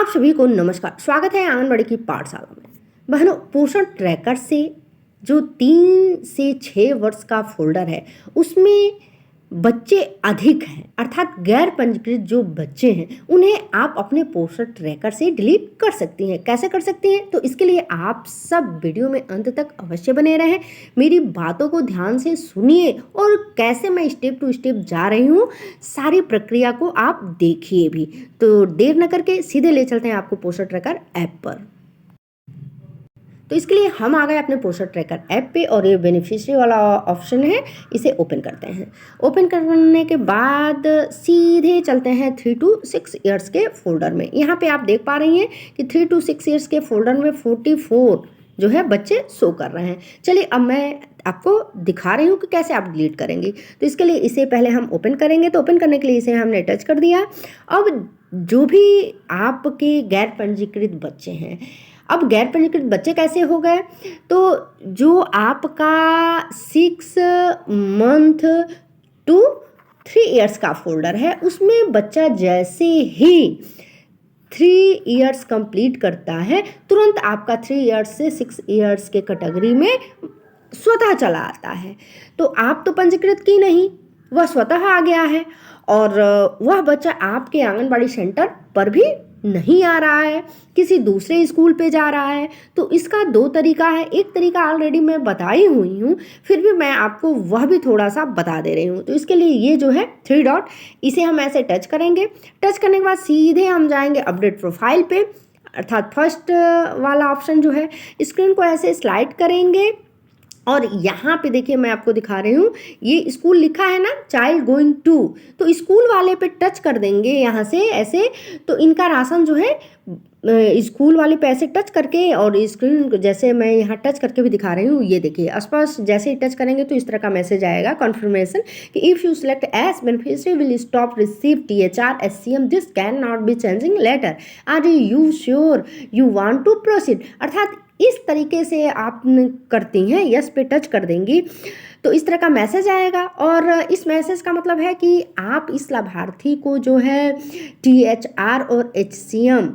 सभी को नमस्कार। स्वागत है आंगनबाड़ी की पाठशाला में। बहनों, पोषण ट्रैकर से जो 3 से 6 वर्ष का फोल्डर है उसमें बच्चे अधिक हैं, अर्थात गैर पंजीकृत जो बच्चे हैं उन्हें आप अपने पोषण ट्रैकर से डिलीट कर सकती हैं। कैसे कर सकती हैं? तो इसके लिए आप सब वीडियो में अंत तक अवश्य बने रहें, मेरी बातों को ध्यान से सुनिए और कैसे मैं स्टेप टू स्टेप जा रही हूँ सारी प्रक्रिया को आप देखिए भी। तो देर न करके सीधे ले चलते हैं आपको पोषण ट्रैकर ऐप पर। तो इसके लिए हम आ गए अपने पोषण ट्रैकर ऐप पे और ये बेनिफिशियरी वाला ऑप्शन है, इसे ओपन करते हैं। ओपन करने के बाद सीधे चलते हैं 3 to 6 ईयर्स के फोल्डर में। यहाँ पे आप देख पा रही हैं कि 3 to 6 ईयर्स के फोल्डर में 44 जो है बच्चे शो कर रहे हैं। चलिए अब मैं आपको दिखा रही हूँ कि कैसे आप डिलीट करेंगे। तो इसके लिए इसे पहले हम ओपन करेंगे। तो ओपन करने के लिए इसे हमने टच कर दिया। अब जो भी आपके गैर पंजीकृत बच्चे हैं, अब गैर पंजीकृत बच्चे कैसे हो गए? तो जो आपका 6 मंथ टू 3 ईयर्स का फोल्डर है उसमें बच्चा जैसे ही 3 ईयर्स कंप्लीट करता है तुरंत आपका 3 ईयर्स से 6 ईयर्स के कैटेगरी में स्वतः चला आता है। तो आप तो पंजीकृत की नहीं, वह स्वतः आ गया है और वह बच्चा आपके आंगनबाड़ी सेंटर पर भी नहीं आ रहा है, किसी दूसरे स्कूल पे जा रहा है। तो इसका 2 तरीका है। एक तरीका ऑलरेडी मैं बताई हुई हूँ, फिर भी मैं आपको वह भी थोड़ा सा बता दे रही हूँ। तो इसके लिए ये जो है 3 डॉट, इसे हम ऐसे टच करेंगे। टच करने के बाद सीधे हम जाएंगे अपडेट प्रोफाइल पे, अर्थात फर्स्ट वाला ऑप्शन जो है। स्क्रीन को ऐसे स्लाइड करेंगे और यहाँ पे देखिए मैं आपको दिखा रही हूँ, ये स्कूल लिखा है ना, चाइल्ड गोइंग टू, तो स्कूल वाले पे टच कर देंगे यहाँ से ऐसे। तो इनका राशन जो है स्कूल वाले पे ऐसे टच करके, और स्क्रीन जैसे मैं यहाँ टच करके भी दिखा रही हूँ, ये देखिए आसपास जैसे ही टच करेंगे तो इस तरह का मैसेज आएगा कन्फर्मेशन कि if you select yes beneficiary will stop receive THR SCM, this can not be changing later, are you sure you want to proceed. अर्थात इस तरीके से आप करती हैं, यस पे टच कर देंगी तो इस तरह का मैसेज आएगा। और इस मैसेज का मतलब है कि आप इस लाभार्थी को जो है THR और HCM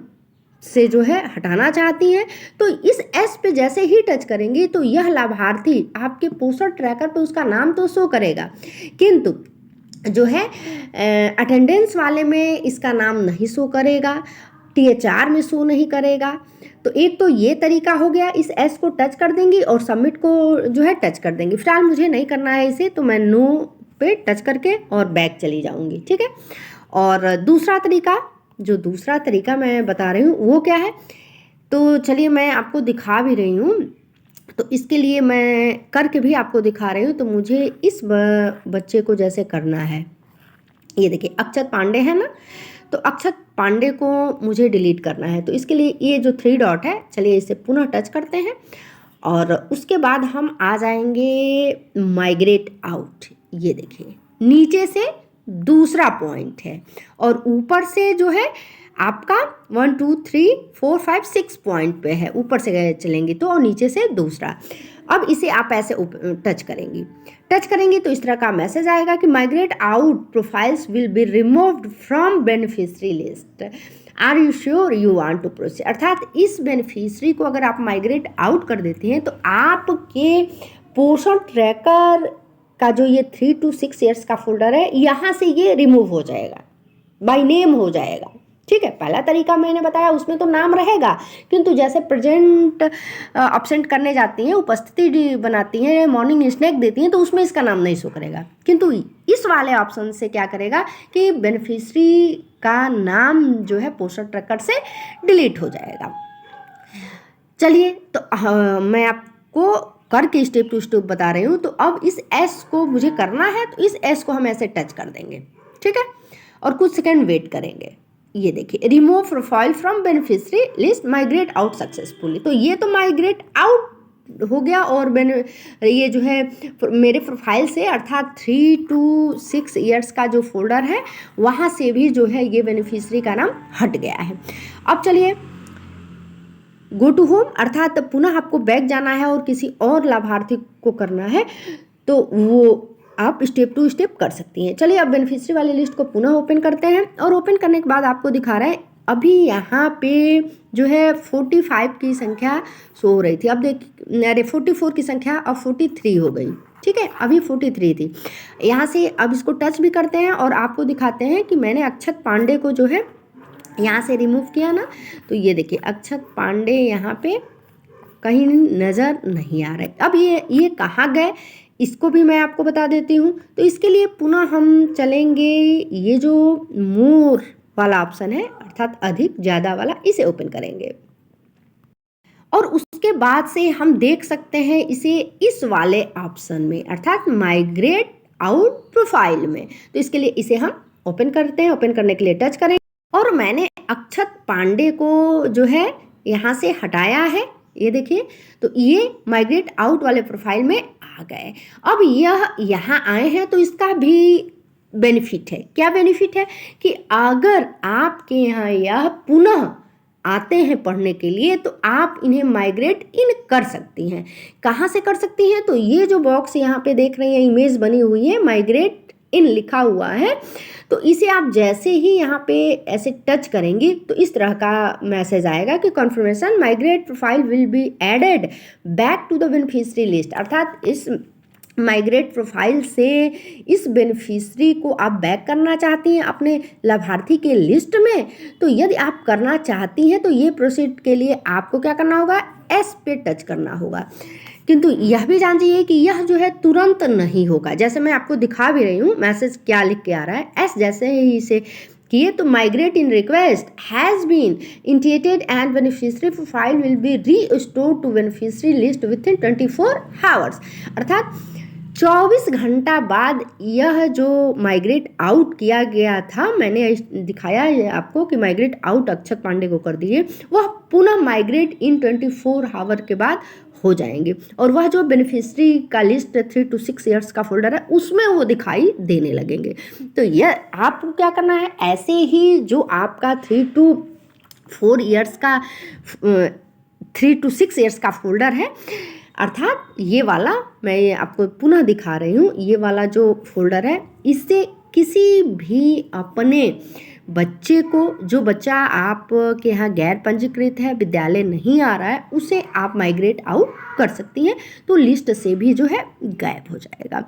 से जो है हटाना चाहती हैं। तो इस एस पे जैसे ही टच करेंगी तो यह लाभार्थी आपके पोषण ट्रैकर पे उसका नाम तो शो करेगा, किंतु जो है अटेंडेंस वाले में इसका नाम नहीं शो करेगा, THR में शो नहीं करेगा। तो एक तो ये तरीका हो गया, इस एस को टच कर देंगी और सबमिट को जो है टच कर देंगी। फिलहाल मुझे नहीं करना है इसे, तो मैं नो पे टच करके और बैक चली जाऊंगी, ठीक है। और दूसरा तरीका मैं बता रही हूँ वो क्या है, तो चलिए मैं आपको दिखा भी रही हूँ। तो इसके लिए मैं करके भी आपको दिखा रही हूँ। तो मुझे इस बच्चे को जैसे करना है, ये देखिए अक्षत पांडे है ना, तो अक्षत पांडे को मुझे डिलीट करना है। तो इसके लिए ये जो 3 डॉट है, चलिए इसे पुनः टच करते हैं और उसके बाद हम आ जाएंगे माइग्रेट आउट। ये देखिए नीचे से दूसरा पॉइंट है और ऊपर से जो है आपका 1 2 3 4 5 6 पॉइंट पे है, ऊपर से चलेंगे तो, और नीचे से दूसरा। अब इसे आप ऐसे टच करेंगे तो इस तरह का मैसेज आएगा कि migrate out profiles will be removed from beneficiary list, are you sure you want to proceed. अर्थात इस बेनिफिशियरी को अगर आप माइग्रेट आउट कर देते हैं तो आपके पोषण ट्रैकर का जो ये 3 to 6 ईयर्स का फोल्डर है, यहाँ से ये रिमूव हो जाएगा, बाय नेम हो जाएगा, ठीक है। पहला तरीका मैंने बताया उसमें तो नाम रहेगा, किंतु जैसे प्रेजेंट अब्सेंट करने जाती हैं, उपस्थिति बनाती हैं, मॉर्निंग स्नैक देती हैं, तो उसमें इसका नाम नहीं शो करेगा। किंतु इस वाले ऑप्शन से क्या करेगा कि बेनिफिशियरी का नाम जो है पोषण ट्रैकर से डिलीट हो जाएगा। चलिए तो मैं आपको करके स्टेप टू स्टेप बता रही हूँ। तो अब इस एस को मुझे करना है, तो इस एस को हम ऐसे टच कर देंगे, ठीक है, और कुछ सेकंड वेट करेंगे। ये देखिए remove profile from beneficiary list, migrate out successfully. तो ये तो माइग्रेट आउट हो गया और ये जो है मेरे प्रोफाइल से, अर्थात 3 to 6 ईयर्स का जो फोल्डर है वहाँ से भी जो है ये बेनिफिशियरी का नाम हट गया है। अब चलिए गो टू होम, अर्थात पुनः आपको बैक जाना है और किसी और लाभार्थी को करना है, तो वो आप स्टेप टू स्टेप कर सकती हैं। चलिए अब बेनिफिशियरी वाली लिस्ट को पुनः ओपन करते हैं और ओपन करने के बाद आपको दिखा रहा है अभी यहाँ पे जो है 45 की संख्या शो हो रही थी, अब अरे 44 की संख्या अब 43 हो गई। ठीक है, अभी 43 थी। यहाँ से अब इसको टच भी करते हैं और आपको दिखाते हैं कि मैंने अक्षत पांडे को जो है यहाँ से रिमूव किया ना, तो ये देखिए अक्षत पांडे यहाँ पे कहीं नज़र नहीं आ रहे। अब ये कहाँ गए इसको भी मैं आपको बता देती हूँ। तो इसके लिए पुनः हम चलेंगे, ये जो मोर वाला ऑप्शन है अर्थात अधिक ज़्यादा वाला, इसे ओपन करेंगे और उसके बाद से हम देख सकते हैं इसे इस वाले ऑप्शन में अर्थात माइग्रेट आउट प्रोफाइल में। तो इसके लिए इसे हम ओपन करते हैं। ओपन करने के लिए टच करें और मैंने अक्षत पांडे को जो है यहाँ से हटाया है, ये देखिए। तो ये माइग्रेट आउट वाले प्रोफाइल में आ गए। अब यह यहाँ आए हैं तो इसका भी बेनिफिट है। क्या बेनिफिट है कि अगर आपके यहाँ यह पुनः आते हैं पढ़ने के लिए तो आप इन्हें माइग्रेट इन कर सकती हैं। कहाँ से कर सकती हैं? तो ये जो बॉक्स यहाँ पे देख रही हैं, इमेज बनी हुई है, माइग्रेट इन लिखा हुआ है, तो इसे आप जैसे ही यहाँ पे ऐसे टच करेंगे तो इस तरह का मैसेज आएगा कि confirmation migrate profile will be added back to the beneficiary list. अर्थात इस माइग्रेट प्रोफाइल से इस बेनिफिशियरी को आप बैक करना चाहती हैं अपने लाभार्थी के लिस्ट में। तो यदि आप करना चाहती हैं तो ये प्रोसीड के लिए आपको क्या करना होगा, एस पे टच करना होगा। किंतु यह भी जान जाइए कि यह जो है तुरंत नहीं होगा। जैसे मैं आपको दिखा भी रही हूँ, मैसेज क्या लिख के आ रहा है, एस जैसे ही इसे किए तो migrate in request has been initiated and beneficiary profile will be restored to beneficiary list within 24 hours. अर्थात 24 घंटा बाद यह जो माइग्रेट आउट किया गया था, मैंने दिखाया है आपको कि माइग्रेट आउट अक्षत पांडे को कर दिए, वह पुनः माइग्रेट इन 24 आवर के बाद हो जाएंगे और वह जो बेनिफिशियरी का लिस्ट 3 to 6 ईयर्स का फोल्डर है उसमें वो दिखाई देने लगेंगे। तो यह आपको क्या करना है, ऐसे ही जो आपका 3 to 4 ईयर्स का 3 to 6 ईयर्स का फोल्डर है, अर्थात ये वाला मैं आपको पुनः दिखा रही हूँ, ये वाला जो फोल्डर है, इससे किसी भी अपने बच्चे को, जो बच्चा आपके यहाँ गैर पंजीकृत है, विद्यालय नहीं आ रहा है, उसे आप माइग्रेट आउट कर सकती हैं। तो लिस्ट से भी जो है गायब हो जाएगा,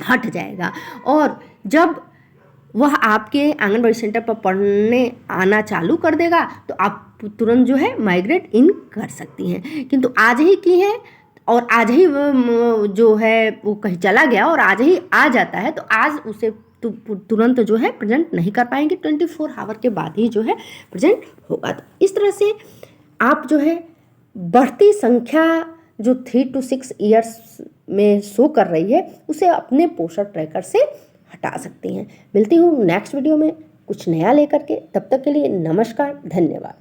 हट जाएगा। और जब वह आपके आंगनबाड़ी सेंटर पर पढ़ने आना चालू कर देगा तो आप तुरंत जो है माइग्रेट इन कर सकती हैं। किंतु आज ही की है और आज ही जो है वो कहीं चला गया और आज ही आ जाता है, तो आज उसे तुरंत जो है प्रेजेंट नहीं कर पाएंगे, 24 आवर के बाद ही जो है प्रेजेंट होगा। तो इस तरह से आप जो है बढ़ती संख्या जो 3 to 6 ईयर्स में शो कर रही है उसे अपने पोषण ट्रैकर से हटा सकती हैं। मिलती हूँ नेक्स्ट वीडियो में कुछ नया लेकर के, तब तक के लिए नमस्कार, धन्यवाद।